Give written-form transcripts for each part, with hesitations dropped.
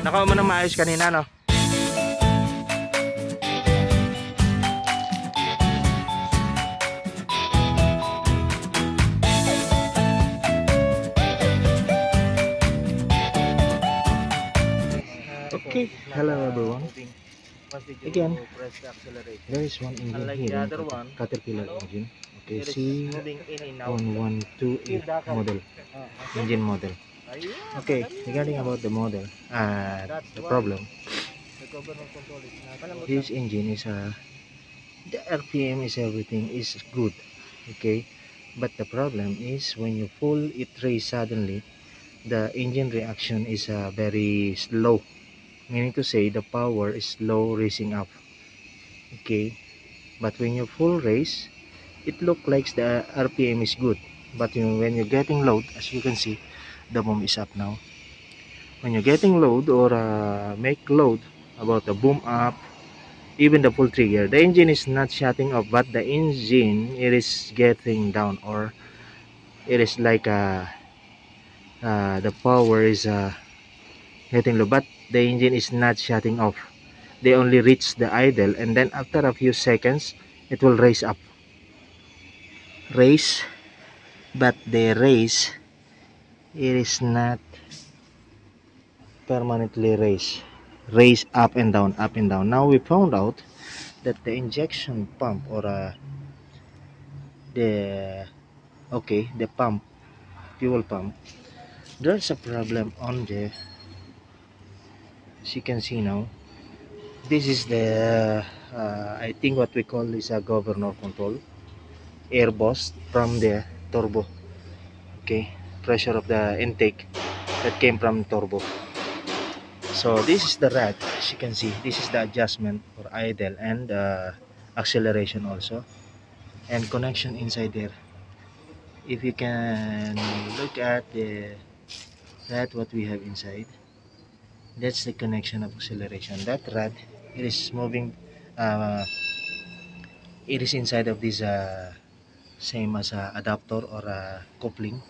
Naka mo na maayos kanina, no? Okay, hello everyone. Again, there is one engine here, Caterpillar engine. Okay, C1128 model, engine model. Okay, regarding about the model, the problem, this engine is the RPM is everything is good, okay, but the problem is when you pull it race suddenly, the engine reaction is very slow, meaning to say the power is slow racing up, okay, but when you full race, it look like the RPM is good, but when you're getting load, as you can see, the boom is up now. When you're getting load or make load about the boom up, even the full trigger, the engine is not shutting off, but the engine it is getting down, or it is like the power is getting low, but the engine is not shutting off. They only reach the idle, and then after a few seconds it will raise up, raise, but the raise it is not permanently raise up and down, up and down. Now we found out that the injection pump, or the the pump, fuel pump, there's a problem on the, as you can see now, this is the I think what we call is a governor control, air burst from the turbo, okay, pressure of the intake that came from turbo. So this is the rad, as you can see, this is the adjustment for idle and acceleration also, and connection inside there. If you can look at the rad what we have inside, that's the connection of acceleration. That rad, it is moving, it is inside of this same as a adapter or a coupling,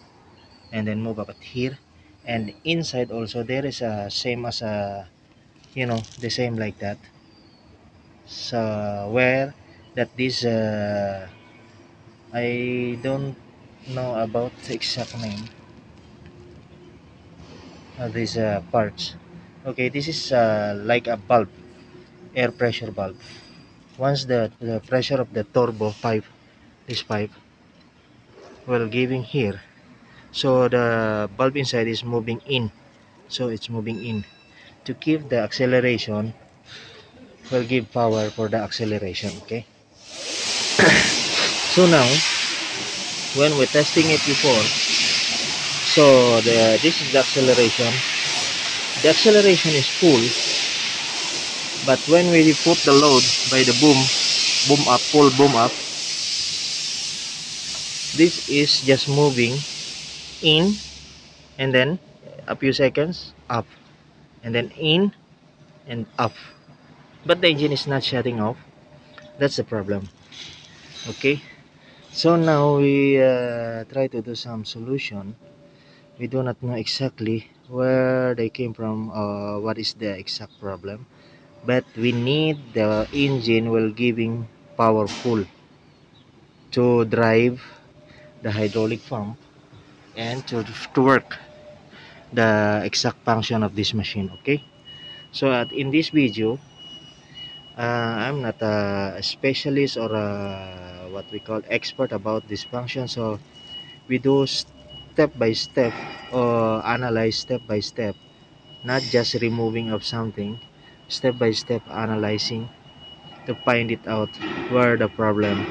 and then move up here, and inside also there is a same as a, you know, the same like that. So where that this I don't know about the exact name of these parts. Okay, this is like a bulb, air pressure bulb. Once the pressure of the turbo pipe, this pipe, will giving here, so the bulb inside is moving in, so it's moving in to keep the acceleration, will give power for the acceleration. Okay, so now when we're testing it before, so this is the acceleration is full, but when we put the load by the boom up, pull boom up, this is just moving in, and then a few seconds up, and then in and up, but the engine is not shutting off. That's the problem. Okay, so now we try to do some solution. We do not know exactly where they came from, what is the exact problem, but we need the engine will giving powerful to drive the hydraulic pump and to work the exact function of this machine. Okay, so in this video, I'm not a specialist or what we call expert about this function, so we do step by step, or analyze step by step, not just removing of something, step by step analyzing to find it out where the problem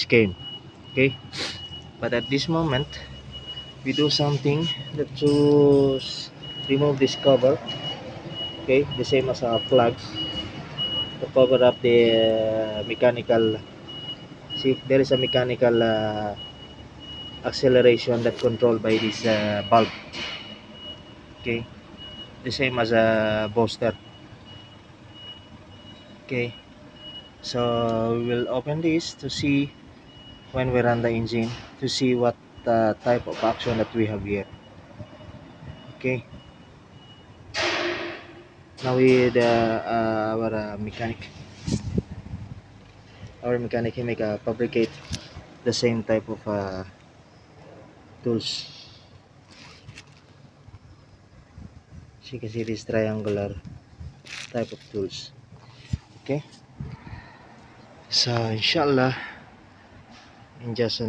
came. Okay, but at this moment we do something that to remove this cover. Okay, the same as a plug to cover up the mechanical. See, there is a mechanical acceleration that controlled by this bulb. Okay, the same as a booster. Okay, so we will open this to see when we run the engine, to see what type of action that we have here. Okay, Now with our mechanic. Our mechanic, he make fabricate the same type of tools. As you can see, this triangular type of tools. Okay, so inshallah, in just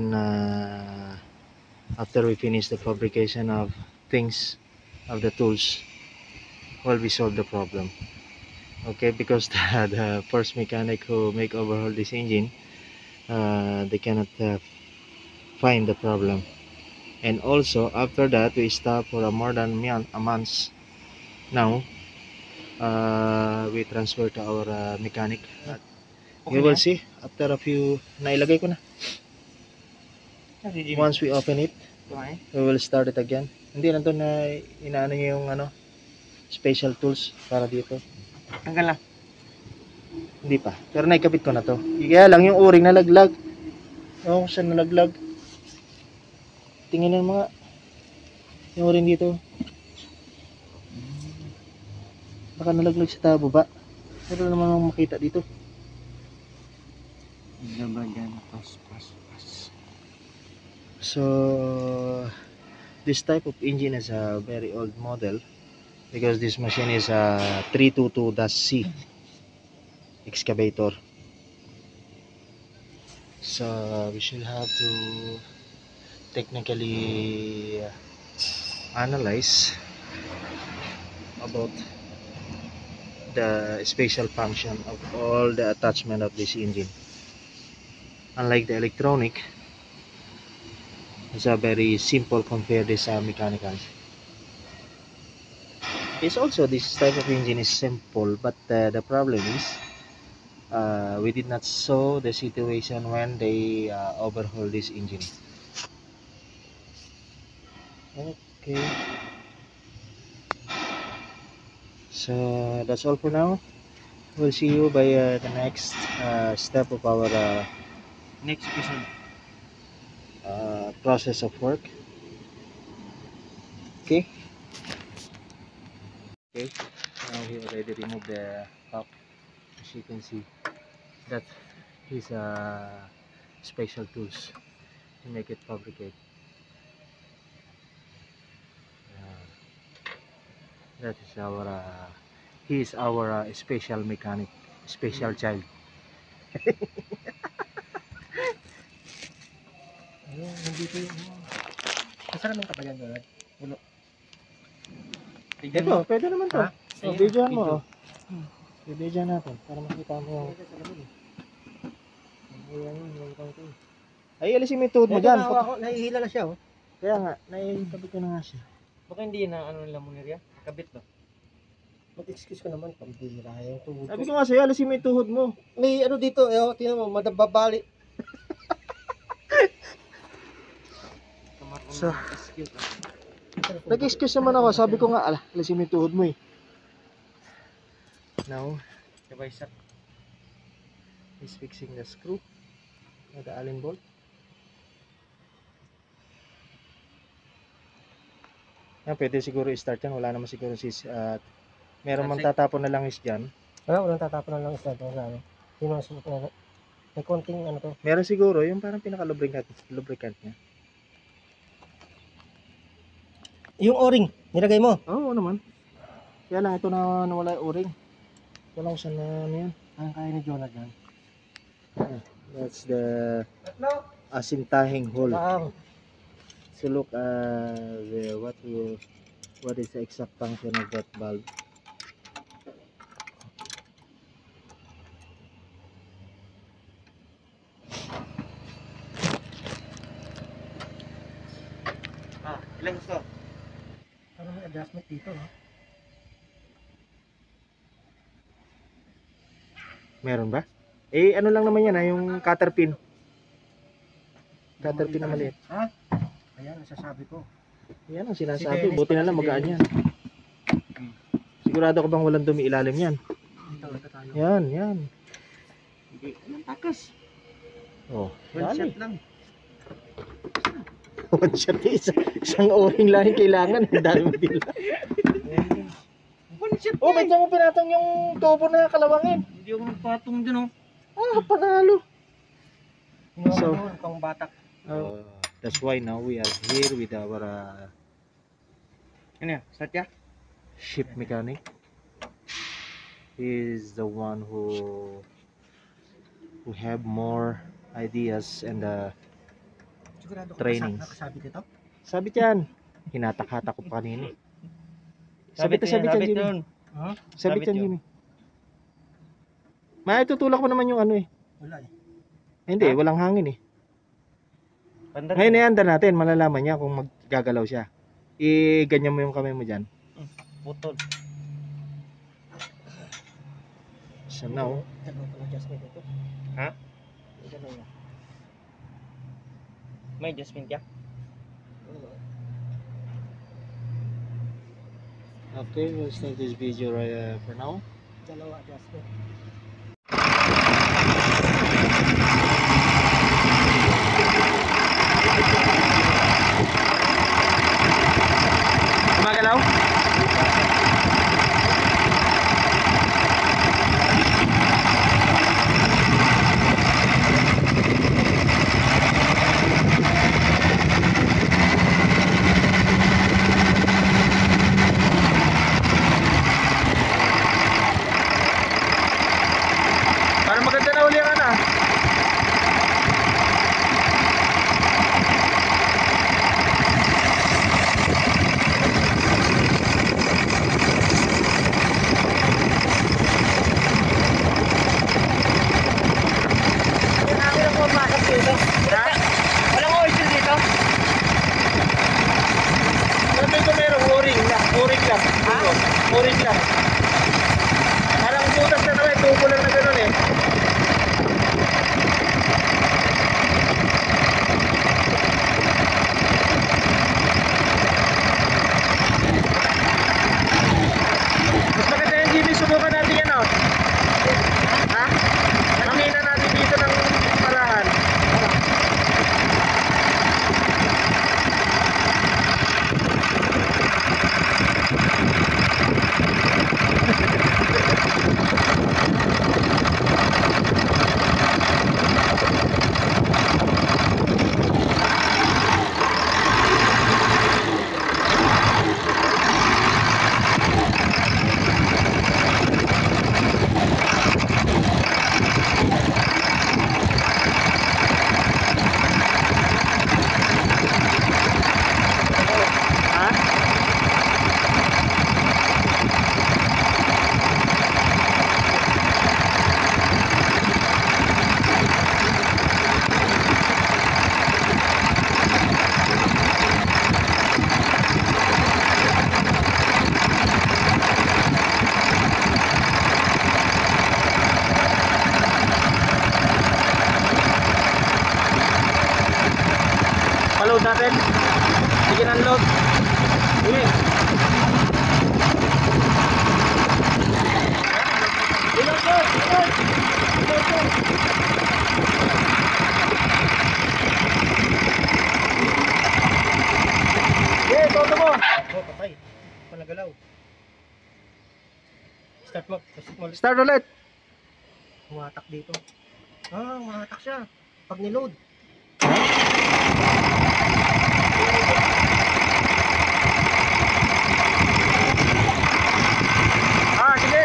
after we finish the fabrication of things of the tools, well, we solve the problem. Okay, because the first mechanic who make overhaul this engine, they cannot find the problem. And also after that, we stop for more than a month. Now we transfer to our mechanic. You will see after a few, nailagay ko na. Once we open it, we will start it again. Hindi na doon na inaano niya yung special tools para dito. Tanggal na. Hindi pa. Pero naikabit ko na to. Kaya lang yung o-ring nalaglag. Oo, saan nalaglag? Tingnan mga yung o-ring dito. Baka nalaglag sa tabo ba? Pero naman akong makita dito. So this type of engine is a very old model because this machine is a 322-C excavator. So we should have to technically analyze about the special function of all the attachment of this engine. Unlike the electronic, it's a very simple compared to this mechanical. It's also, this type of engine is simple, but the problem is we did not saw the situation when they overhaul this engine. Okay, so that's all for now. We'll see you by the next step of our Next episode. process of work. Okay. Okay, now he already removed the top. As you can see, that is special tools to make it fabricate. That is our he is our special mechanic, special child. Nandito yung... Masarap ng kapagan doon. Ulo. Ito, pwede naman to. Ha? So, videoan mo. Videoan natin para makita mo. Ay, alisin mo yung tuhod mo dyan. Nahihila na siya, oh. Kaya nga, naikabit ko na nga siya. Baka hindi na ano nila mo nila. Kabit ba? Mag-excuse ko naman, pambira yung tuhod. Sabi ko nga sa'yo, alisin mo yung tuhod mo. May ano dito, tingnan mo, madababali. So, nag-excuse naman ako. Sabi ko nga, alisin mo yung tuhod mo eh. Now, he's fixing the screw. The Allen bolt. Pwede siguro i-start yan. Wala naman siguro meron man tatapon na lang is dyan. Walang tatapon na lang isa ito. May konting ano to. Meron siguro yung parang pinaka-lubricant niya. Yung o-ring, nilagay mo? Oo naman. Kaya lang ito na nawala yung o-ring. Wala ko saan na ano yan. Ang kaya ni Jonathan. That's the asintahing hole. So look what is the exact function of that valve. Ilang gusto? Parang may adjustment dito, ha? Meron ba? Eh, ano lang naman yan, yung cutter pin. Cutter pin na maliit. Ha? Ayan, nasasabi ko. Yan ang sinasabi. Buti na lang magaan yan. Sigurado ka bang walang dumi ilalim yan? Dito tayo. Yan, yan. Hindi, anong takas? Oh, One shot lang. One shot. Isang o-ring lang yung kailangan. Ang dami mo dila. One shit. Oh, ba't mo pinatong yung tubo na kalawangin? Hindi ako nagpatong dyan, oh. Ah, panalo. So, So, pang batak. That's why now we are here with our Ano yan? Start ya? ship mechanic. He is the one who have more ideas and Sigurado Trainings. nakasabit ito? sabit yan. Hinatak-hatak ko pa kanina. Sabit yan, Jimmy. yun. Huh? Sabit Sabit yan, yun. Jimmy. Maitutulak mo naman yung ano eh. Wala eh. Hindi, Ha? walang hangin eh. Pandar. Ngayon ianda natin, malalaman niya kung maggagalaw siya. I-ganyan mo yung kamay mo dyan. Putol. So now, Dalawa pala adjustment ito. Ha? Dalawa. May adjustment ya? okay, we'll start this video right for now. Dalawa adjustment. Gumagalaw? Para maganda na uli ang ano. Walang oil dito? Pero dito merong o-ring lang. O-ring lang. Ha? O-ring lang. Parang butas na naman. Tubo lang na gano'n eh. Mas maganda yung Jimmy. Subukan natin yan oh. Ha? Hamina natin dito ng parahan. Ha? Paload natin. Sige, unload. Sige. Toto mo. Oh, patay. Palagalaw. Start mo. Start mo. Start ulit. Humatak dito. Ah, humatak siya. Pag niload. Ah, sige.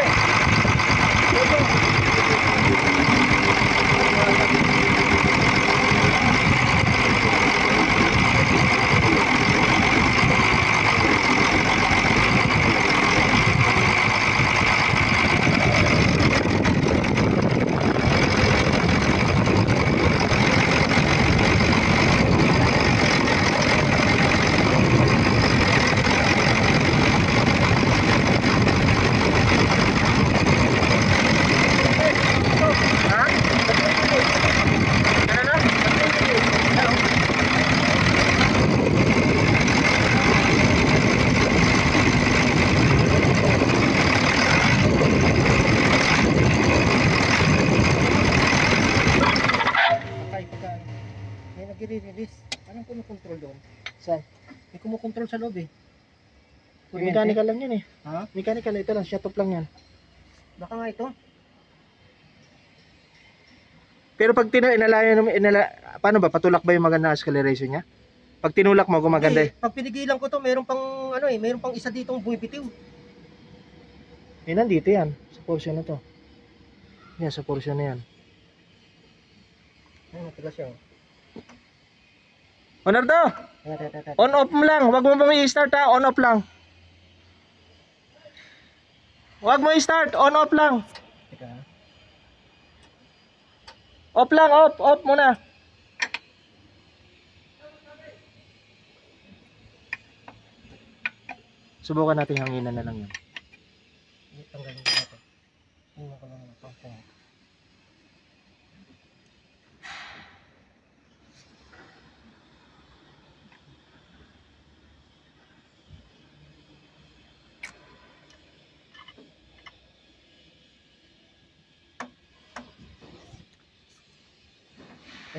Ha? Ano na? Patay pagka. May nag-release. Anong kumukontrol doon? Saan? May kumukontrol sa loob eh. Mechanical lang yan eh. Ha? Mechanical, ito lang, shut off lang yan. Baka nga ito. Pero pag paano ba? Patulak ba yung maganda acceleration niya? Pag tinulak mo, gumaganda eh. Hindi, pag pinigilan ko to, meron pang ano eh, meron pang isa ditong bumibitiw. Eh, nandito yan. Sa portion na to. Yan, sa portion na yan. Ay, matigas siya. Leonardo! On off mo lang. Huwag mo pa i-start ha. On off lang. Huwag mo i-start. On off lang. Teka. Off lang. Off. Off muna. Subukan natin hanginan na lang yun. Tanggalin ko natin. Tingnan ko lang ang pangpong.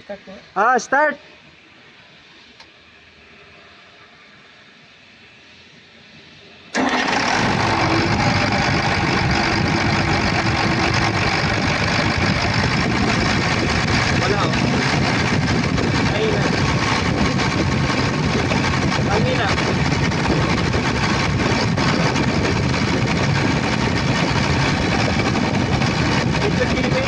Start ko. Start! Wala oh. Ayun na. Hangin na. Ito gilipin.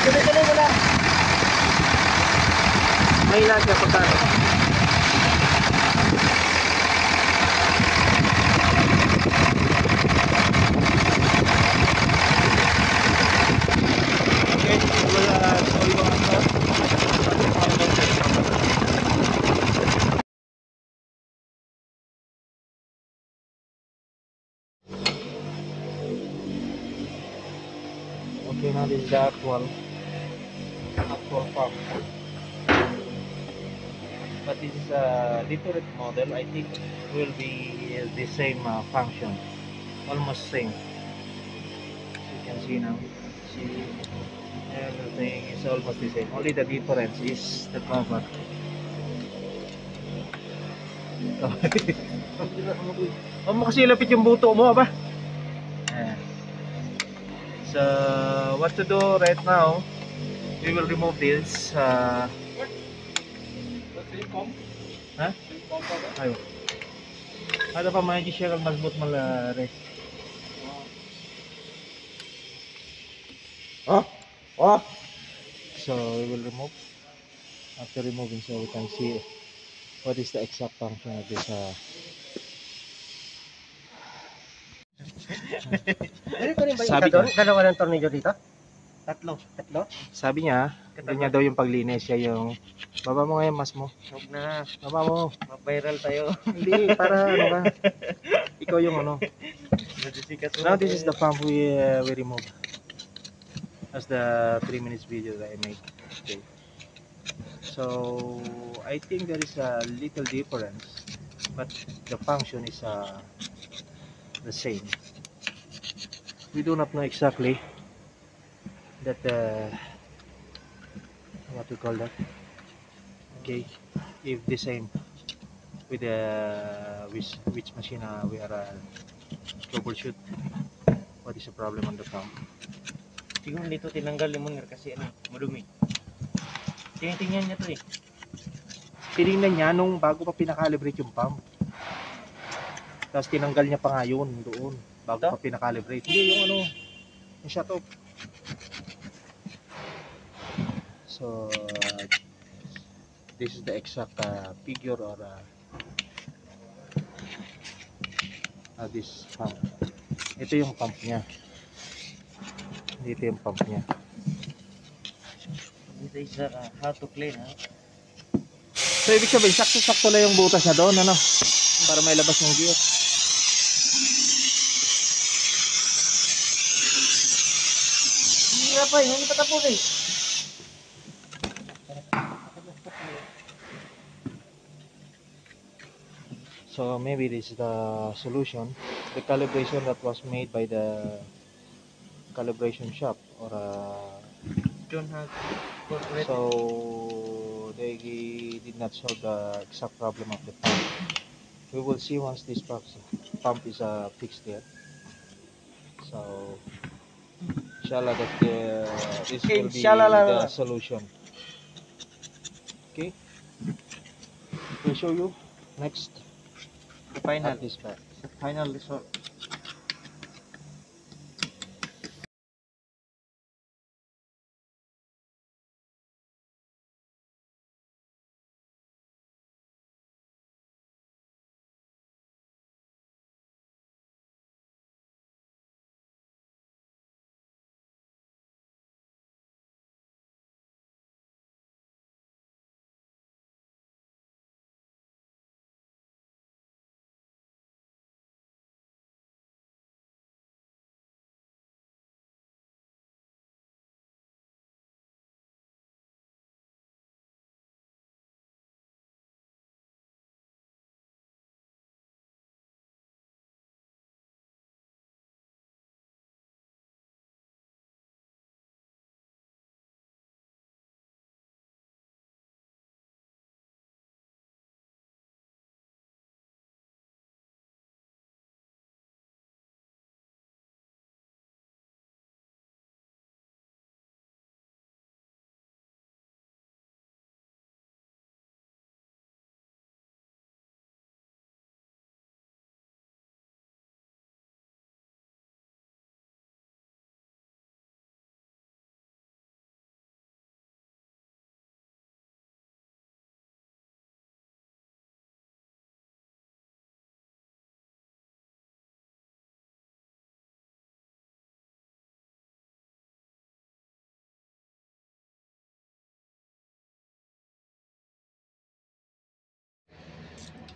Tuloy-tuloy mo lang. May ilan ka pagkano. Okay, wala sorry mga ito. Okay, now this is the actual pump. But this is a different model. I think will be the same function, almost same. As you can see now, see everything is almost the same. Only the difference is the cover. Oh, mo kasi lapit yung buto mo ba? So what to do right now? We will remove this. Ha? Ayo. Ada pa may siya kang masbut malares. Oh. Oh. So we will remove. After removing, so we can see what is the exact function of this. Ano ko rin ba Sabi yung doon? ko. Dalawa ng tornilyo dito? Tatlo. Sabi niya, ganyan daw yung paglinis. Siya yung baba mo ngayon, mas mo. Huwag na. Baba mo. Ma-viral tayo. Hindi, para ano ba? Ikaw yung ano. Now this is the pump we remove. That's the 3 minutes video that I made. Okay. So I think there is a little difference, but the function is the same. We do not know exactly that what we call that. Okay, if the same with the which machine we are troubleshoot. What is the problem on the pump? Siguro dito tinanggal yung munir kasi ano, madumi. Tingnan niya to eh. Tinignan niya nung bago pa pinakalibrate yung pump. Tapos tinanggal niya pa nga yun doon bago Ito? pa pinakalibrate. Hindi, yung ano, yung shut off. So this is the exact figure or this pump. Ito yung pump niya. Dito yung pump niya. Dito is how to clean, ha? So ibig sabihin, sakto-sakto lang yung butas na doon, ano? Para may labas yung gear. Hindi pa, hindi pa tapos eh. So maybe this is the solution. The calibration that was made by the calibration shop or Don't have corporate. so they did not solve the exact problem of the pump. We will see once this pump is fixed there. So inshallah that this will be the solution. Okay, we'll show you next The final. at this part. The final result.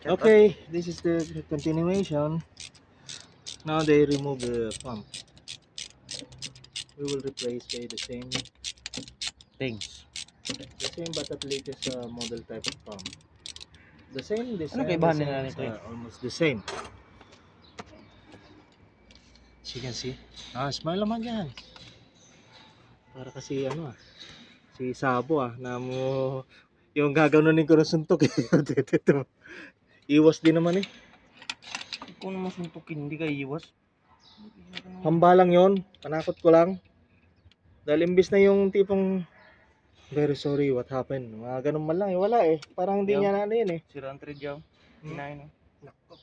Okay, this is the continuation. Now they remove the pump. We will replace by the same Things. but at latest model type of pump. The same design, kaibahan the nila same, nito eh? almost the same. As you can see. Smile naman yan. Para kasi ano si Sabo na mo yung gaganunin ko ng suntok eh. Ito. Iwas din naman eh. Kung masuntukin, hindi ka iwas. Hamba lang yon, panakot ko lang. Dahil imbis na yung tipong very sorry what happened. Mga ganun man lang eh, wala eh. Parang hindi niya na ano yun eh. Si Rantred Jam. Kinain, no? Nako,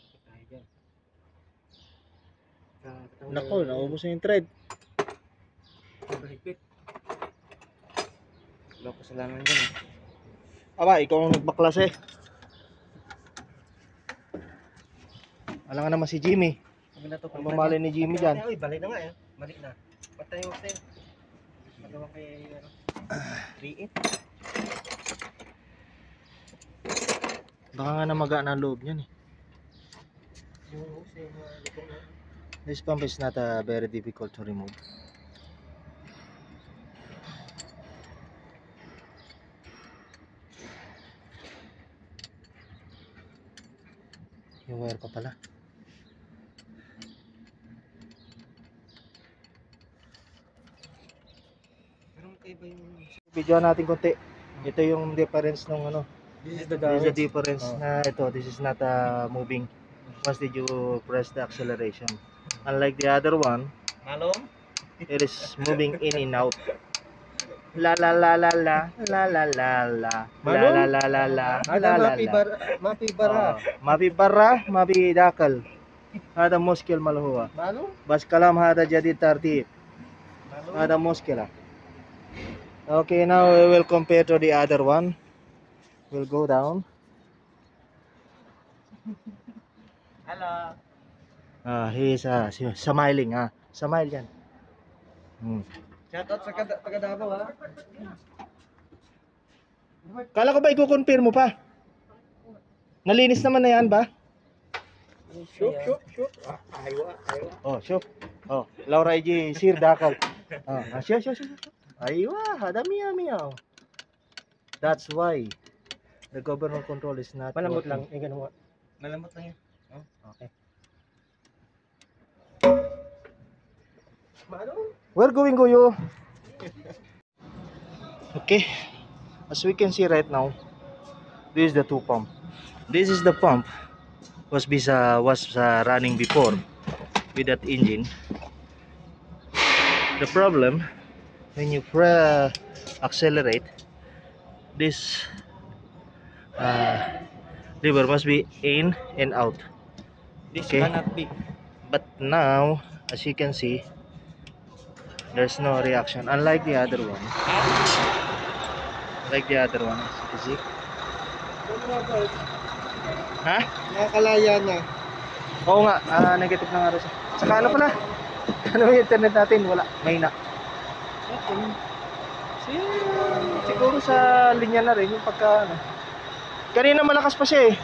Nako, naubos na yung thread. Mahigpit. Wala ko kasalanan dyan eh. Aba, ikaw ang nagbaklas eh. Alam nga naman si Jimmy. Ang mamali ni Jimmy dyan. Uy, balik na nga eh. Balik na. Patay mo sa'yo. Magawa kay, ano, 3-8. Baka nga namaga na loob niyan eh. This pump is not very difficult to remove. Yung wire pa pala. Video natin konti. Ito yung difference ng ano. This is This is the difference na ito. This is not moving once did you press the acceleration. Unlike the other one, Malong? it is moving in and out. La la la la la la la la la la la la la la la la Mapi bara. mafi barra mafi dakal. هذا مشكل ما هو Malong? بس كلام هذا جديد ترتيب Malong? هذا مشكلة. Okay, now we will compare to the other one. We'll go down. Hello. He is smiling. Smile yan. Shoutout sa taga Davao ha. Kala ko ba i-confirm mo pa? Nalinis naman na yan ba? Shoot. Aywa. Oh, shoot. Oh, Laura IG Sir Dakal. Oh, siya. Aywa, dami. Oh. That's why the government control is not Malambot working. lang. Ganun mo. Malambot lang yan. Oh. Okay. Mano? We're going Goyo. Okay. As we can see right now, this is the two pump. This is the pump was running before with that engine. The problem when you accelerate, this lever must be in and out. This Okay. cannot be. But now, as you can see, there's no reaction. Unlike the other one. Like the other one, as you can see. Ha? Nakakalaya na. Oo nga, negative na nga rin siya. Saka ano pala? Ano yung internet natin? Wala, mahina. Siguro sa linya na rin yung pagka ano. Kanina malakas pa siya eh.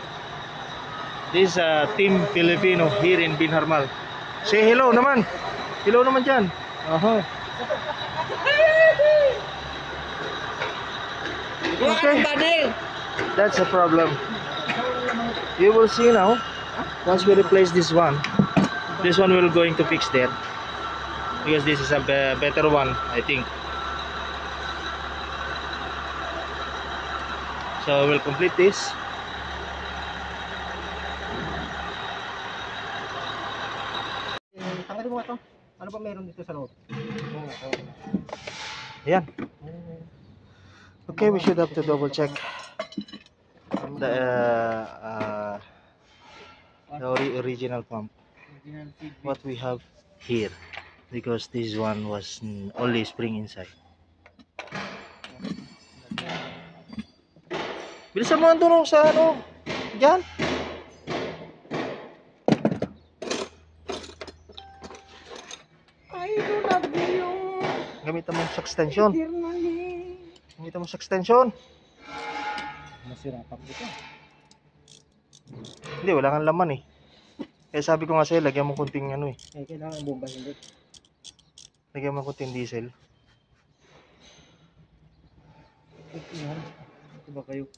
This Team Filipino here in Binharmal. Say hello naman. Hello naman dyan. Okay. That's a problem. You will see now. Once we replace this one will going to fix that, because this is a better one, I think. So we'll complete this. Tanggalin mo nga to. Ano ba meron dito sa loob? Ayan. Okay, we should have to double check the original pump, what we have here, because this one was only spring inside. Bilisan mo ang tulong sa ano dyan. Ay, love yung Gamitan mo sa extension. Gamitan mo sa extension. Masira pa dito. Hindi, wala kang laman eh. Kaya sabi ko nga sa'yo, lagyan mo kunting ano eh. Kailangan bomba hindi. Lagyan mo kunting diesel. Ito ba kayo?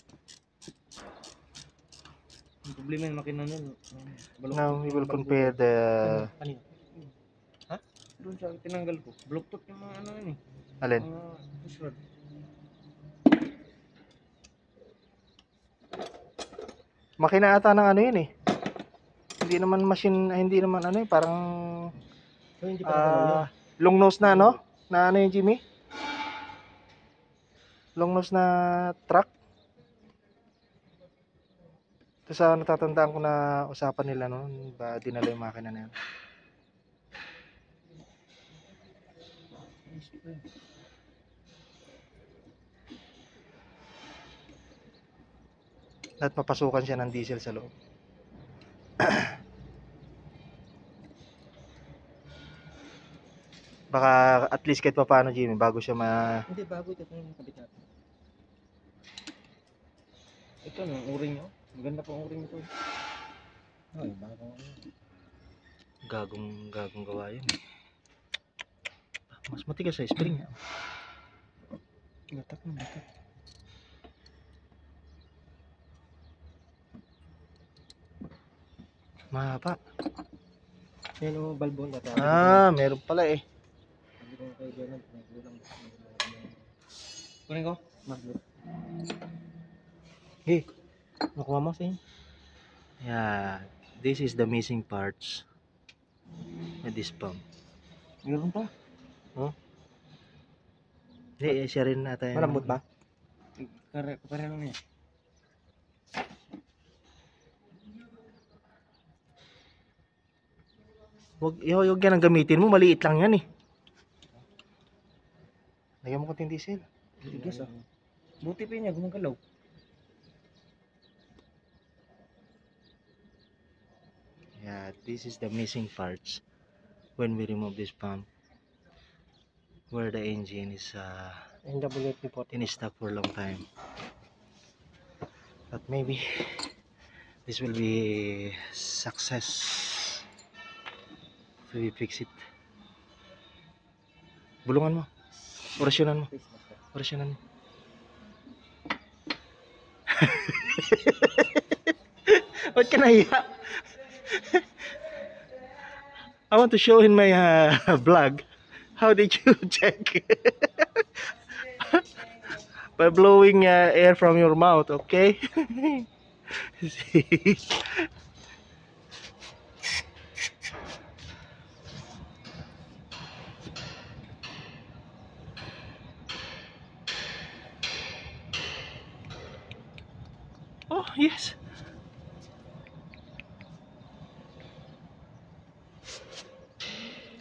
Ang problema yung makina nun. Now we will compare the Kanina. Ha? Doon sa tinanggal ko. Bluetooth yung mga ano yun eh. alin. Push rod. Makina ata ng ano yun eh. Hindi naman machine, hindi naman ano eh, parang So hindi pa nakalaw yun. long nose na no? Na ano yung Jimmy? Long nose na truck. Ito sa natatandaan ko na usapan nila noon, ba dinala yung makina na yun. At mapasukan siya ng diesel sa loob. Baka at least kahit pa paano Jimmy, bago siya Hindi, bago ito yung kabit natin. Ito no, uring nyo. Maganda pa ang uring ito. Ay, bago gagong gawa yun. Mas matigas sa spring. Gatak na, gatak. Mahaba. Yan o, balbon na tayo. Meron pala eh. Hindi ko kayo ganun. Kunin ko? Maglut. Hey, Nakuha mo sa'yo? yeah, this is the missing parts with this pump. Meron pa? Hindi, siya rin ata yun. Malambot ba? Kare lang niya. Huwag yan ang gamitin mo, maliit lang yan eh. Lagyan mo konting diesel. Tigas ah. Buti pa niya, gumagalaw. Yeah, this is the missing parts when we remove this pump. where the engine is NWT40. in stop for a long time. But maybe this will be success if we fix it. Bulungan mo. Orasyonan mo. Please, master. Orasyonan mo. Ba't ka nahiya? I want to show in my vlog. How did you check? By blowing air from your mouth, okay? See? Oh, yes.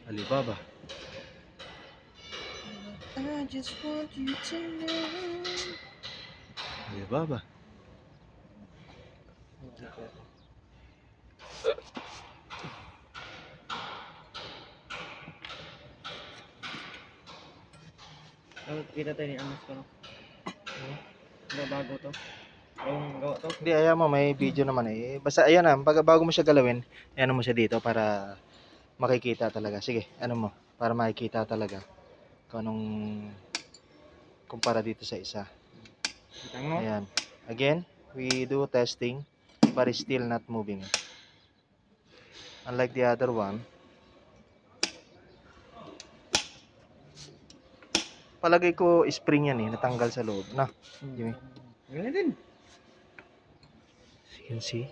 Alibaba. I just want you to know. Alibaba. Kita tayo ni Amas ko, no? Bago to. Yung gawa to. Hindi, ayaw mo, may video naman eh. Basta ayan na, bago mo siya galawin, ano mo siya dito para makikita talaga. Sige, ano mo, para makikita talaga kung anong kumpara dito sa isa. Kita mo? Ayan. Again, we do testing but it's still not moving. Unlike the other one. Palagay ko spring yan eh, natanggal sa loob. Na, Jimmy. Ganyan din. As you can see.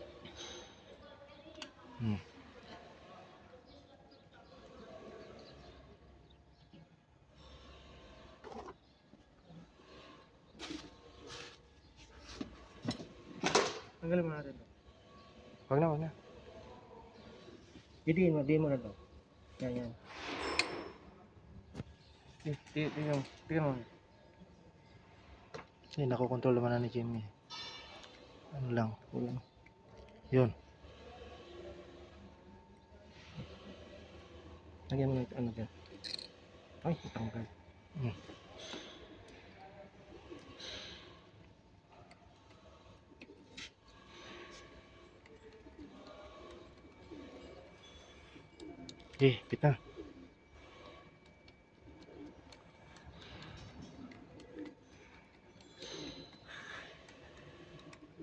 Tanggalin mo natin to. Wag na, wag na. Diin mo na to. Yan. Tingnan mo. Hindi, nakokontrol naman na ni Jimmy. Ano lang, kulang. Yun. Lagyan mo na ito, ano dyan. Ay, tanggal. Pita.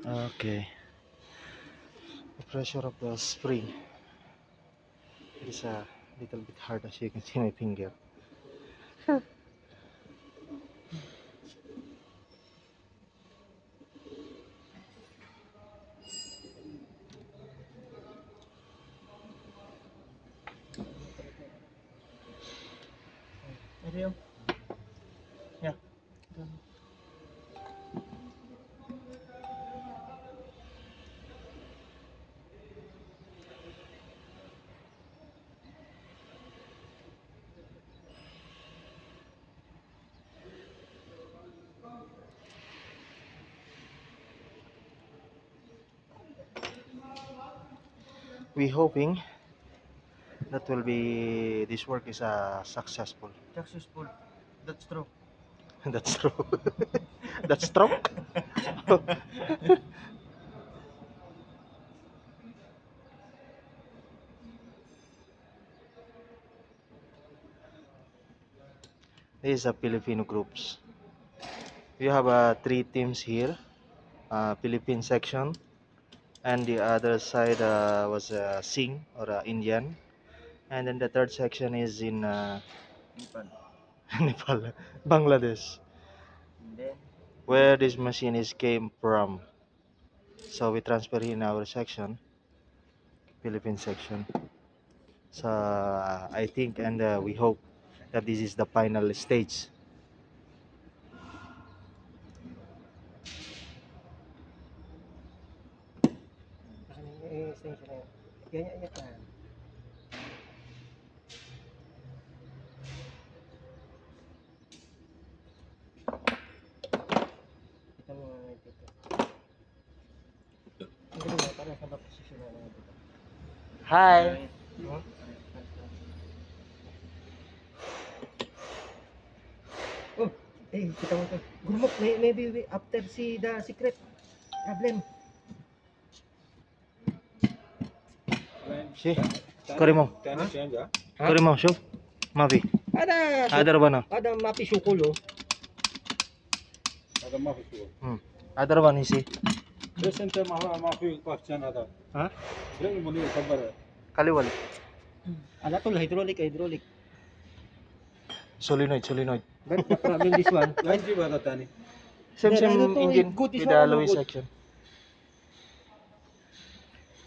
Okay. The pressure of the spring is a little bit hard, as you can see my finger. Ito yung. Yeah. We hoping that will be this work is successful. Successful. That's true. That's true. That's stroke. This is a Filipino groups. We have three teams here. Philippine section, and the other side was Singh or Indian, and then the third section is in Nepal. Nepal, Bangladesh, And then, where this machine is came from. So we transfer in our section, Philippine section. So I think and we hope that this is the final stage. extension na yun. Ganyan ka. Kita mo nga dito. Hindi mo, parang sa posisyon na lang dito. Hi. No? kita mo to. Gurmok, maybe after see the secret problem. See? Korimo. Tani change ah. Korimo, شوف ما في هذا ربنا Ada mapi syukulo. هذا ما في شغل. هذا ربنا يسي بس انت ما في question هذا. Ha? bring money خبر. kali wali Ala to hydraulic. solenoid But the problem this one. Why जी बात तानी. same Then I don't know, engine good is with one, the no Louis good. section.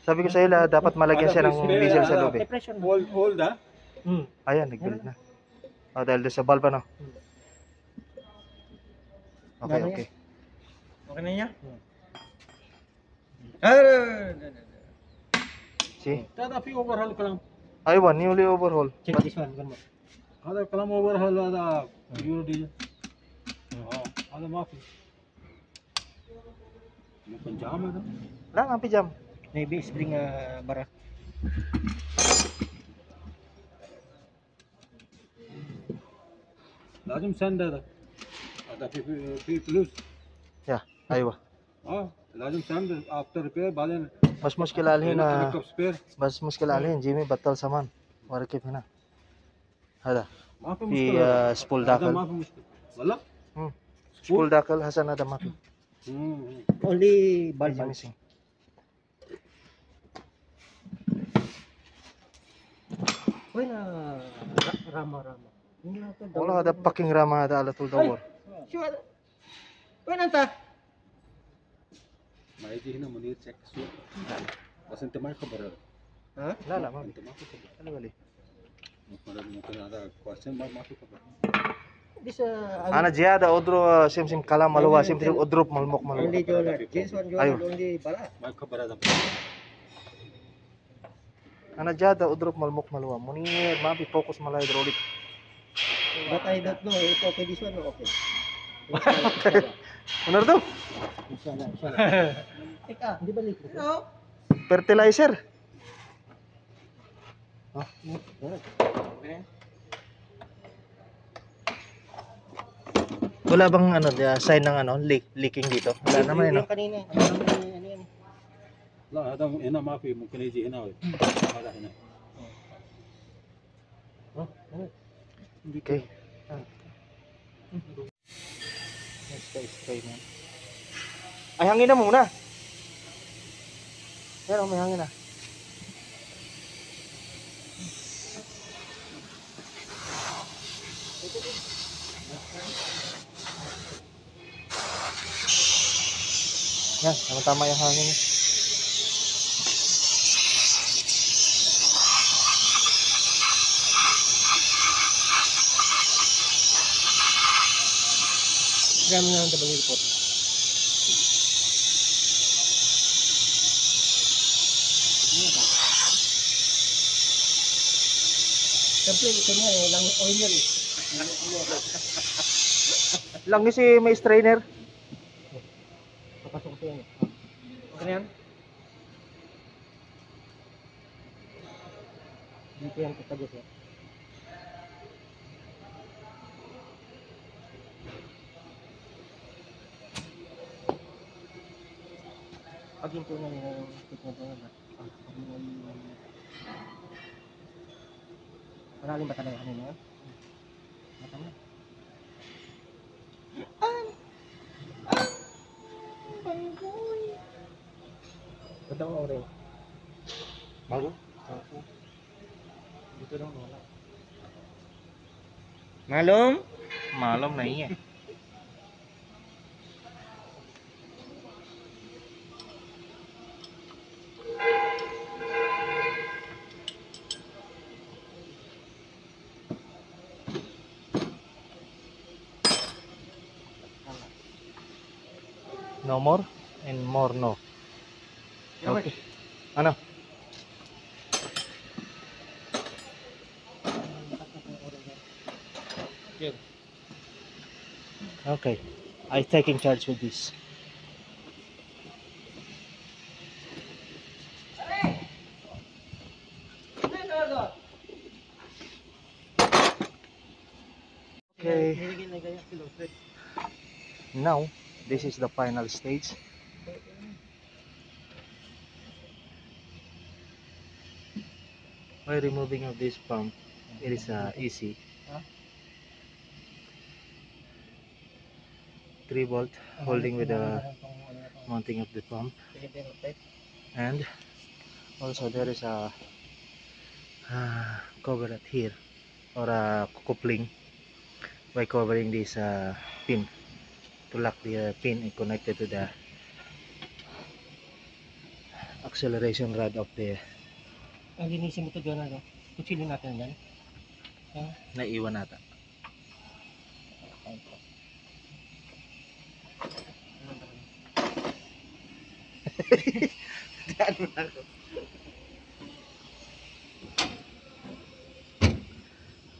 Sabi ko sa ila dapat malagyan siya ng diesel sa loob eh. Depression. Old ah. Ayan, nag-build na. Dahil doon sa valve ano. Okay, Gano'n okay. Okay na niya? See? هذا في overhaul كلام. Aywan, newly overhaul. Check this one, gurmok. هذا كلام overhaul هذا يورو ديزل. هذا ما في. ممكن جام هذا. Lang ang pijam. Maybe spring bara. لازم سند هذا في فلوس. Yeah, aywa. لازم سند after repair بعدين Mas muskil alhin na pick up spare. बस मुश्किल alhin Jimmy bottle सामान وركب هنا هذا ما في في مشكلة. سبول هذا داخل ما في مشكلة. والله. سبول داخل حسن هذا ما في Only Bulb bulb. missing. Uy na rama. والله هذا باكينج رama هذا على طول دور Sure. Uy nanta. ما يجي هنا منير تشيك سوق. بس انت ما خبر. Ha? لا لا ما انت في ما في خبر. خلي بالي ممكن هذا question ما في خبر. This انا زياده اضرب سمسم كلام ملوى سمسم اضرب ملمق only ملوى joler. This one joler Ayun. only bara. ما خبر هذا. انا زياده اضرب ملمق ملوى منير ما في فوكس مال هيدروليك But I don't know if okay this one or okay. benar tuh Inshallah. Di balik. No. fertilizer wala bang ano sign ng ano leaking dito wala naman eh, no? Yung kanina. Ano yan? لا هذا هنا ما في ممكن يجي هنا هذا هنا. Okay. Spray mo. Ay, hangin na muna. Pero may hangin na. Yan, tama yung hangin niya. Grabe na ang double report. Siyempre, ito nga eh, lang oil yan eh. Lang ni si may strainer. Papasok ko yan eh. Okay na yan? Dito yan, katagot yan. Pag hinto na nila yung stick na ito na malalim ba talaga kanina yun? Mata mo. Panggoy! Ba't ang orin? Bago? Ako. Dito lang wala. Malum? Malam na iya. No more and more no. Okay. Ano? Okay. I taking charge with this. Okay. Nilagyan na ganyan si Lord. Now, this is the final stage. By removing of this pump, it is easy. 3 volt holding with the mounting of the pump, and also there is a cover at here, or a coupling by covering this pin to lock the pin and connected to the acceleration rod of the Ang linisin mo ito dyan, ano? Kutsilin natin yan. naiwan nata.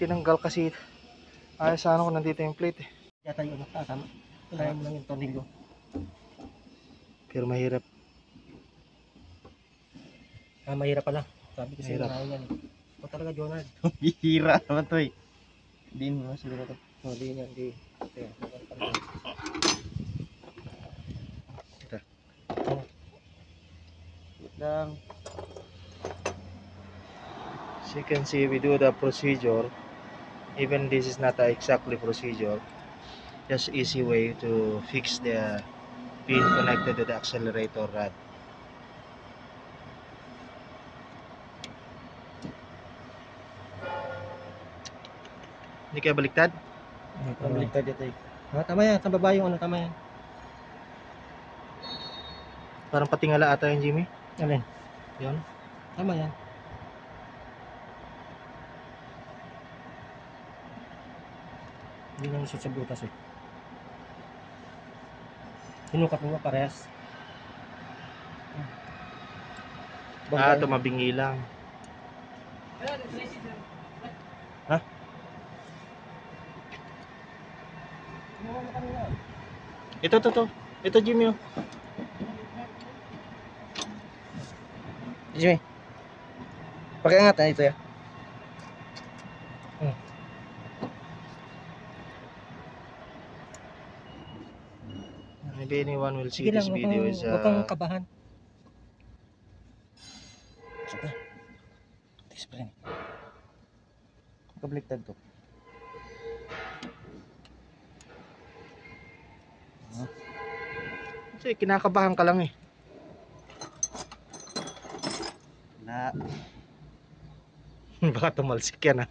Tinanggal kasi sana ko nandito yung plate eh. Yata yung ano, tama. Kailangan mo lang yung tornilyo. Pero mahirap. Mahirap pala. Sabi ko sa'yo, Mahirap. mahirap yan eh. Ito talaga, Jonard. Hira naman to eh. Hindi mo siguro to. Hindi niya, hindi. Kaya, Ito. Lang. As you can see, we do the procedure. Even this is not exactly procedure, just easy way to fix the pin connected to the accelerator rod. Hindi kaya baliktad? Pabaliktad dito eh. Tama yan, sa baba yung ano, tama yan. Parang patingala ata yung Jimmy. Alin? Yun. Tama yan. Hindi na lusot sa butas eh. Sinukat mo ba parehas? Tumabingi lang. Ha? Ito Jimmy oh. Jimmy. Pakiangat na ito ya. Maybe anyone will see Sige lang, this video is huwag kang kabahan. Sige. Tis pa rin. Kabaliktad to. kasi kinakabahan ka lang eh. Na. Baka tumalsik yan ha.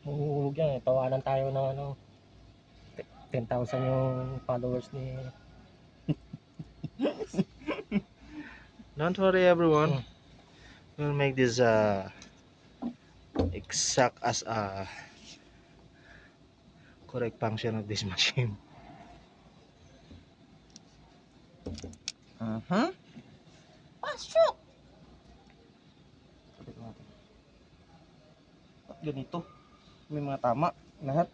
Huwag yan eh. Tawanan tayo ng ano. 10,000 yung followers ni... Don't worry everyone. We'll make this exact as a correct function of this machine. Pasok! Ba't ganito? May mga tama. Lahat.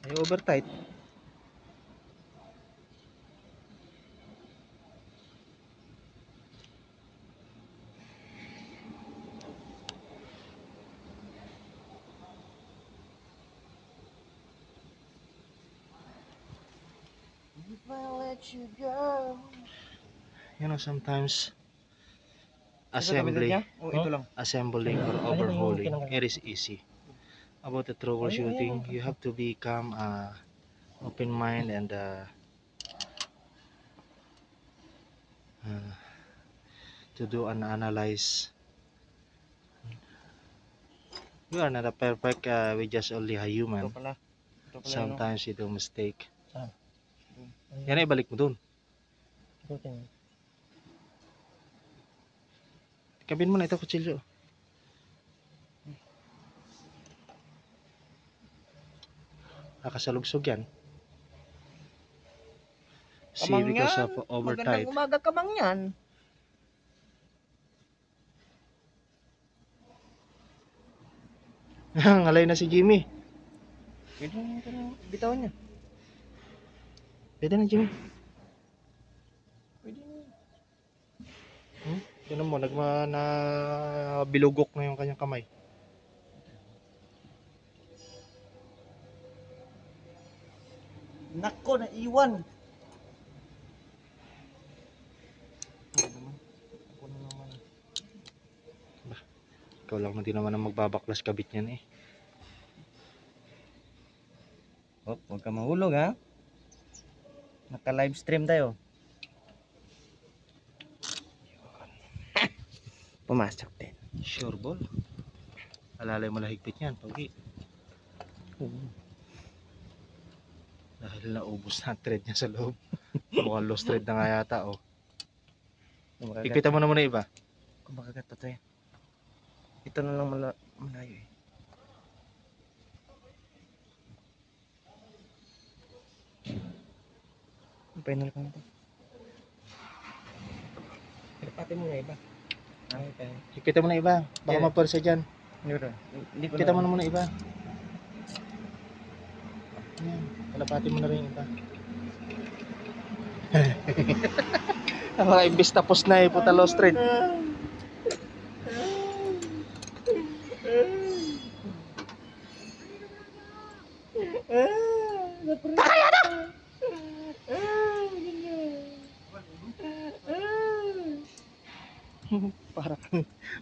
Ay over tight. If I let you go. You know, sometimes Ito na, assembly, niya? O ito lang. assembling or Ano yung overhauling, tinanggal? it is easy. About the troubleshooting, you have to become open mind and to do an analyze. We are not a perfect, we just only a Ito human. pala. Ito pala. Sometimes you do mistake. Saan? Yan ay balik mo dun. Ikutin. Kabin mo na ito kutsilyo. Nakasalugsog yan. See, Kamang because yan. of over tight. Magandang umaga kamang yan. Ngalay na si Jimmy. Pwede na bitawan niya. Pwede na Jimmy. Pwede na. Tinan mo, na bilugok na yung kanyang kamay. Nako, naiwan. Ako na naman. Ikaw lang hindi naman ang magbabaklas kabit niyan eh. Oh, huwag ka mahulog ha. Naka-live stream tayo. Pumasok din. Sure ball. Alalay mo lahigpit yan, Pogi. Dahil naubos na ang thread niya sa loob. Mukhang lost thread na nga yata oh. Higpitan mo na muna iba. Kung makagat to eh. Ito na lang malayo eh. Ang final ko nito. Pati mo nga iba. Okay. Higpitan mo na iba. Baka Yeah. maparsa dyan. Hindi ko Higpitan mo na muna iba. Yan. Kalapati mo na rin yung iba. Mga imbis tapos na eh. Puta lost thread.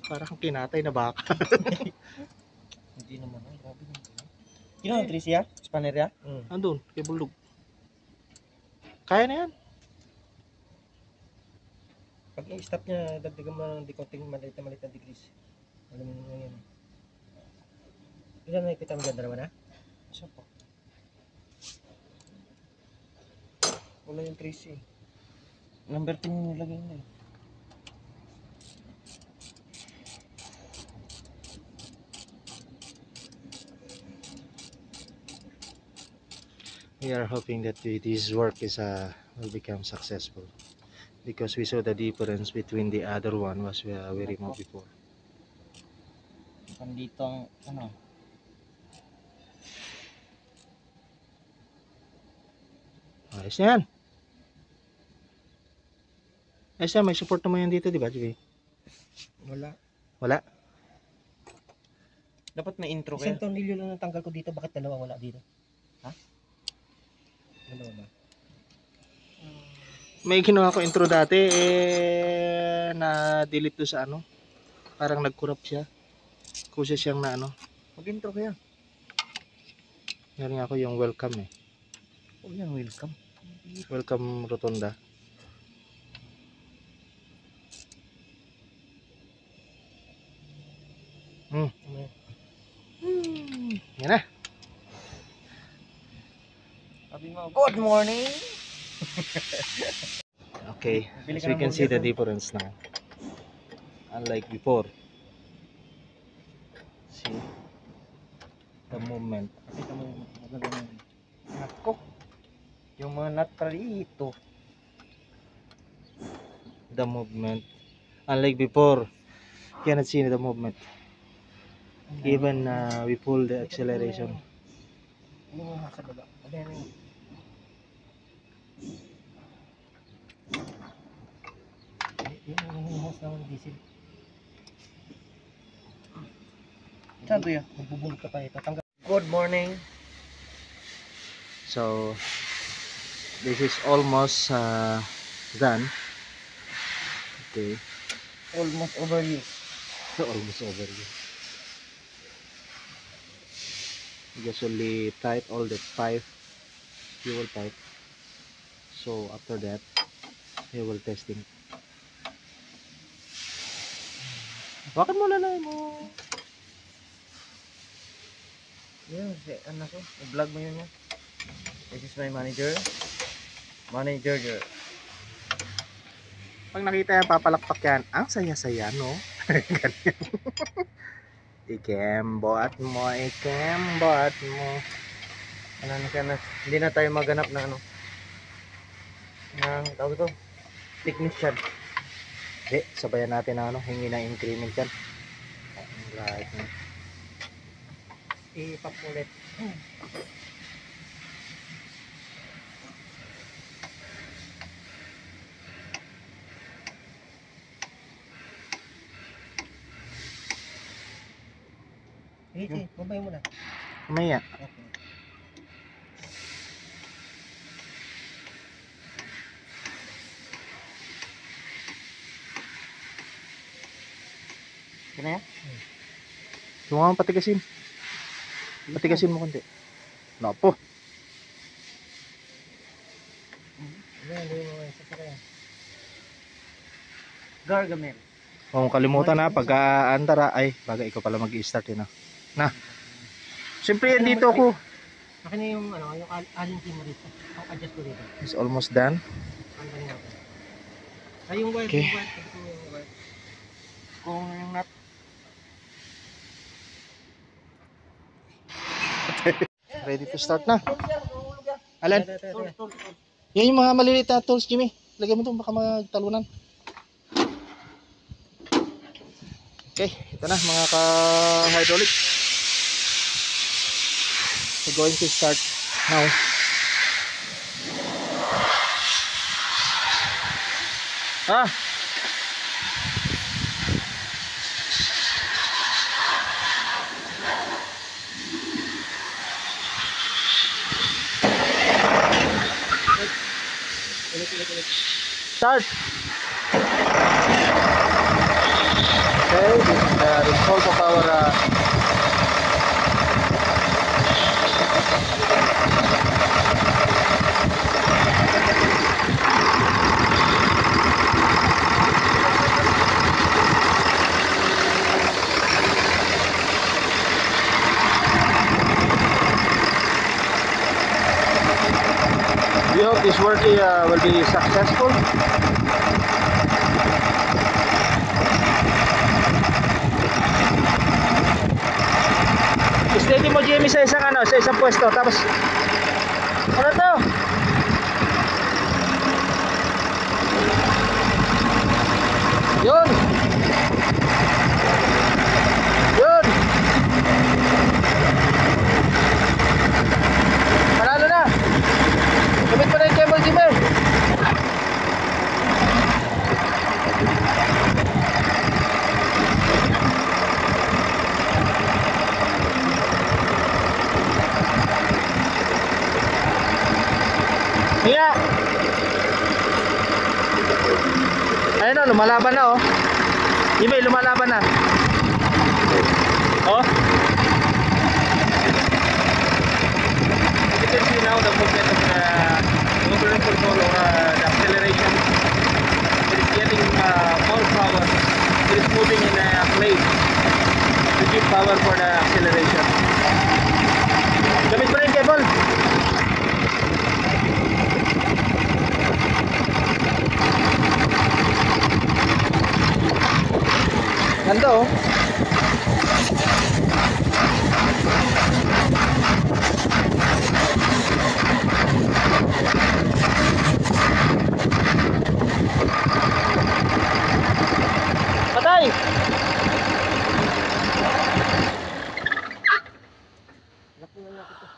Parang kinatay na baka. Hindi naman. Ay, grabe naman. Kino ang Tricia? Spanner ya? Andun, kay Bulldog. Kaya na yan. Pag i-stop niya, dagdagan mo ng decoating maliit na degrees. Alam mo na yan. Ilan na ipita mo ganda naman ha? Isa pa. Wala yung Tricia. Number 10 yung nilagay na eh. We are hoping that this work will become successful because we saw the difference between the other one was we removed before. Dito ang ano. Ayos na yan. Ayos na, may support naman yan dito, di ba, JB? Wala. Wala? Dapat may intro kaya. Isang tornilyo lang natanggal ko dito. Bakit dalawa wala dito? Ha? Dalawa ba? May ginawa ko intro dati, na-delete doon sa ano. Parang nag-corrupt siya. Kusa siyang na ano. Mag-intro kaya. Meron nga ako yung welcome eh. Oh yan, welcome. Welcome Rotonda. Yan na. Sabi mo, good morning! Okay, as we can see the difference now. Unlike before. See the movement. Kita mo yung magagano. Nako! Yung mga nut pa rito. The movement. Unlike before, you cannot see the movement. Even we pull the acceleration. Yung mga sa baba. Ayan yun. Yung hose naman diesel. Saan to yan? Magbubulog ka pa ito. Good morning. So this is almost done. Okay. Almost overused. Almost over here. Just only tight all the pipe, fuel pipe. So after that, we will testing. Bakit mo lalay mo? Yun, ano ko? I-vlog mo yun. This is my manager. Manager. Pag nakita yan, papalakpak yan. Ang saya-saya, no? Ikembot mo. Ano na siya na, hindi na tayo maganap na ano. Ng tawag ito, technician. Hindi, sabayan natin ang ano, hingi na increment yan. Right. Ipapulit. Babay mo na. Mamaya. Okay. Ganyan? Subukan mo patigasin. Patigasin mo konti. Napo. Yan, hindi mo sasakyan. Gargamel. Kung kalimutan na, pagka-antara, ay, bagay ikaw pala mag-i-start yun. Na. Siyempre, yan dito ako. Akin na yung, ano, yung alin mo dito. Ang adjust ko dito. It's almost done. Ang galing natin. Ay, yung wire, Okay. yung wire. Ito yung wire. Kung yung nut. Ready to start na. Alan? Tul. Yan yung mga maliliit na tools, Jimmy. Lagay mo ito, baka magtalunan. Okay, ito na mga ka-hydraulic. We're going to start now. Ah! Start! Okay, this is the result of our we hope this work will be successful. Steady mo, Jimmy, sa isang sa isang pwesto. Tapos ano to? Yun. Yun. Panalo na. Gamit pa na yung cable, Jimmy. Hiya. Ayun o, lumalaban na oh. Jimmy, lumalaban na. Oh. You can see now the movement of the overall control or the acceleration. It is getting more power. It is moving in a plane to give power for the acceleration. Gamit pa rin cable. Ganda oh. Patay!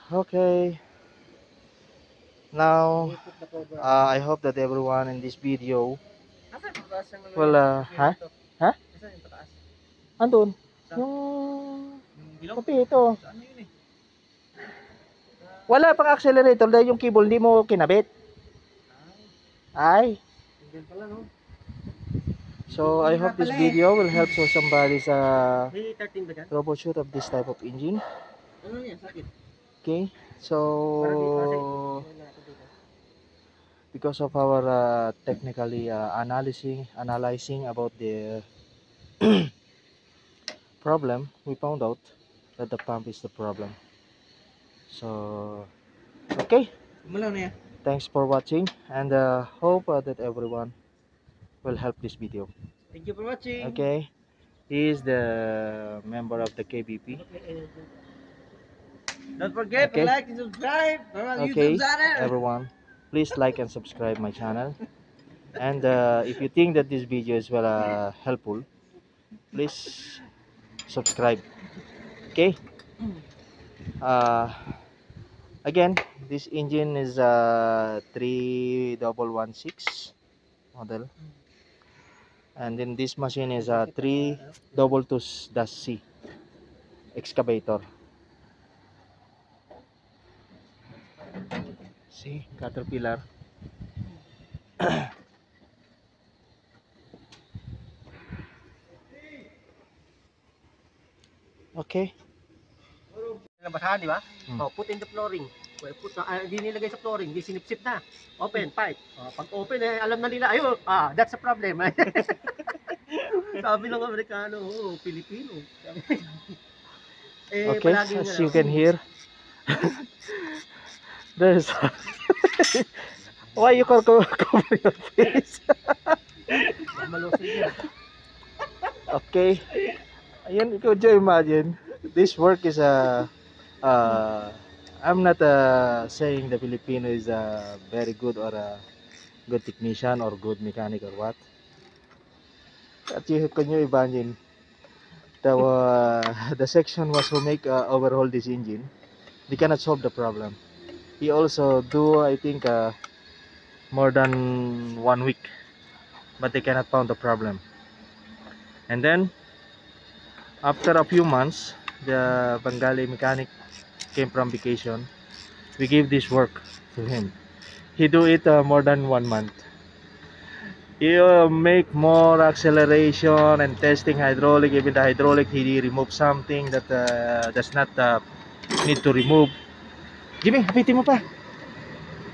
Okay. Now, I hope that everyone in this video will, ha? Ha? Andun. Yung kape ito. Wala pang accelerator dahil yung cable hindi mo kinabit. Ay. So I hope this video will help somebody sa troubleshoot of this type of engine. Okay. So because of our technically analyzing about the problem, we found out that the pump is the problem. So okay, thanks for watching, and hope that everyone will help this video. Thank you for watching. Okay, he is the member of the KBP. Don't forget to like and subscribe to our Okay, YouTube channel. everyone, please like and subscribe my channel, and if you think that this video is helpful, please subscribe. Okay. Again, this engine is 3116 model, and then this machine is 322-C excavator. See, Caterpillar. Okay. Nabasahan, di ba? Hmm. Oh, put in the flooring. Well, di nilagay sa flooring, di sinipsip na. Open, pipe. Pag open, alam na nila, ayun, that's a problem. Sabi ng Amerikano, Pilipino. Okay, palaging as you can hear, there's why you cover your face? malusig yan. Okay. Ayan, could you imagine? This work is I'm not saying the Filipino is a very good or a good technician or good mechanic or what. But can you imagine the section was who make overhaul this engine. They cannot solve the problem. He also do I think more than 1 week, but they cannot found the problem. And then after a few months, the Bengali mechanic came from vacation. We gave this work to him. He do it more than 1 month. He make more acceleration and testing hydraulic. Even the hydraulic, he remove something that does not need to remove. Jimmy, hapitin mo pa.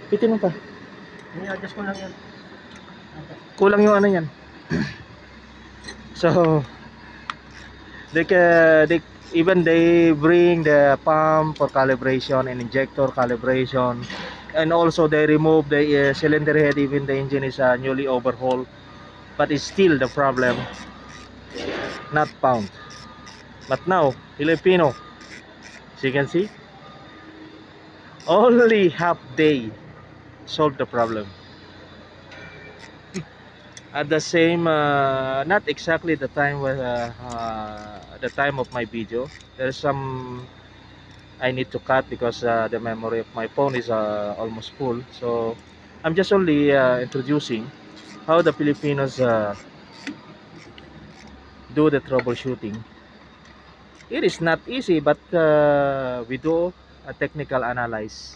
Hapitin mo pa. I-adjust ko lang yan. Kulang yung ano yan. So they even they bring the pump for calibration and injector calibration, and also they remove the cylinder head. Even the engine is newly overhauled, but it's still the problem not found. But now Filipino, as you can see, only half day solved the problem. At the same not exactly the time with the time of my video. There's some I need to cut because the memory of my phone is almost full. So I'm just only introducing how the Filipinos do the troubleshooting. It is not easy, but we do a technical analysis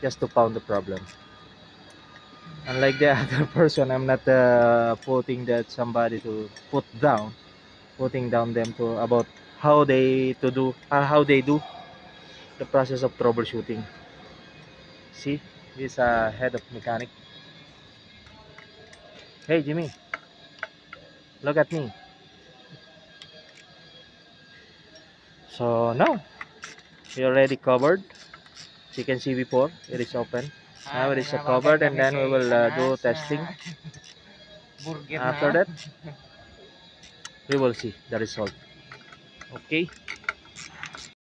just to found the problem. Unlike the other person, I'm not putting that somebody to putting down them to about how they do the process of troubleshooting. See, this head of mechanic. Hey Jimmy, look at me. So now we already covered. As you can see before, it is open. Now it is covered, and then we will do testing. After that, we will see the result. Okay.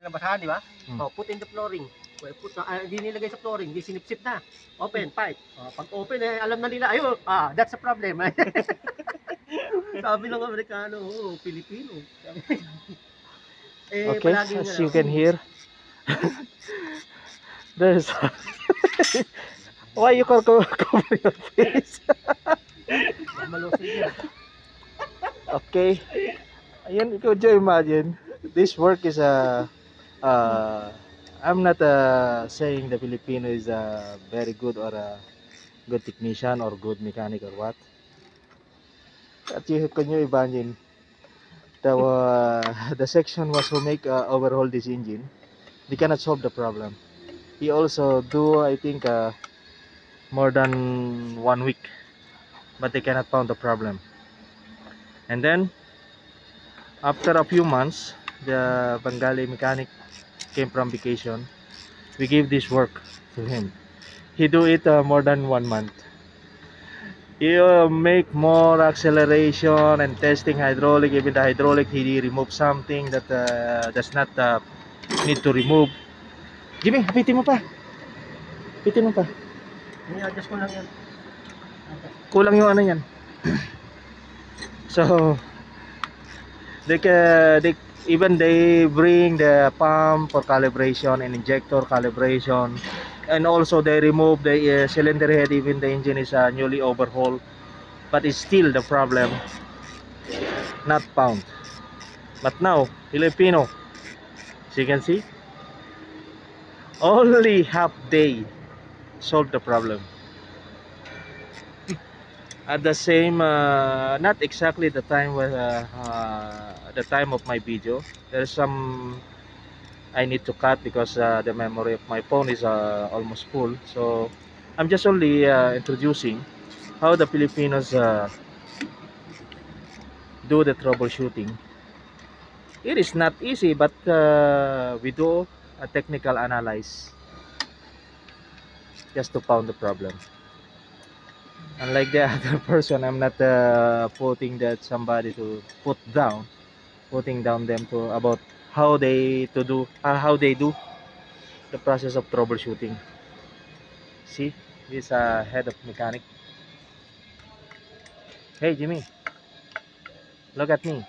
Nabasahan, di ba? Hmm. Put in the flooring. Well, di nilagay sa flooring, di sinipsip na. Open, pipe. Pag open, alam na nila, ayun, that's a problem. Sabi ng Amerikano, Pilipino. Okay, palaging as you can hear, there's why you cover your face? malusig yan. Okay. Ayan, could you imagine? This work is I'm not saying the Filipino is a very good or a good technician or good mechanic or what. But can you imagine the section was who make overhaul this engine. They cannot solve the problem. He also do I think more than 1 week, but they cannot found the problem. And then after a few months, the Bengali mechanic came from vacation. We gave this work to him. He do it more than 1 month. He make more acceleration and testing hydraulic. Even the hydraulic, he remove something that does not need to remove. Jimmy, hapitin mo pa. Hapitin mo pa. I-adjust ko lang yan. Kulang yung ano yan. So they even they bring the pump for calibration and injector calibration, and also they remove the cylinder head. Even the engine is newly overhauled, but it's still the problem not found. But now Filipino, as you can see, only half day solved the problem. at the same, not exactly the time the time of my video. There's some I need to cut because the memory of my phone is almost full. So I'm just only introducing how the Filipinos do the troubleshooting. It is not easy, but we do a technical analysis just to found the problem. Unlike the other person, I'm not putting that somebody to putting down them to about how they do the process of troubleshooting. See, this head of mechanic. Hey Jimmy, look at me.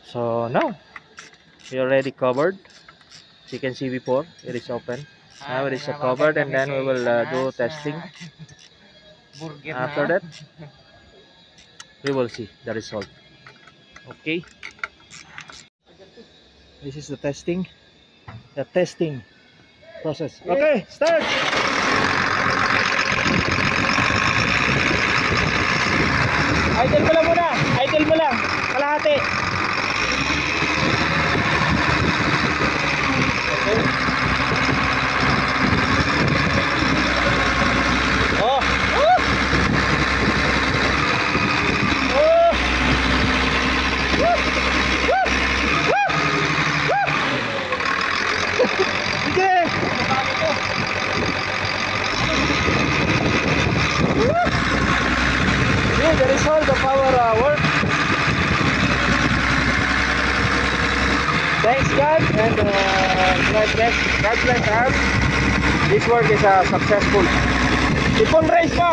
So now we already covered. As you can see before, it is open. Now it is covered, and then we will do testing. After that, we will see the result. Okay. This is the testing process. Okay, start. Idle mo lang muna. Idle mo lang. Kalahati. Okay. Oh. Sige. See the result of our work. Thanks God, and God bless us. This work is successful. Full race mo.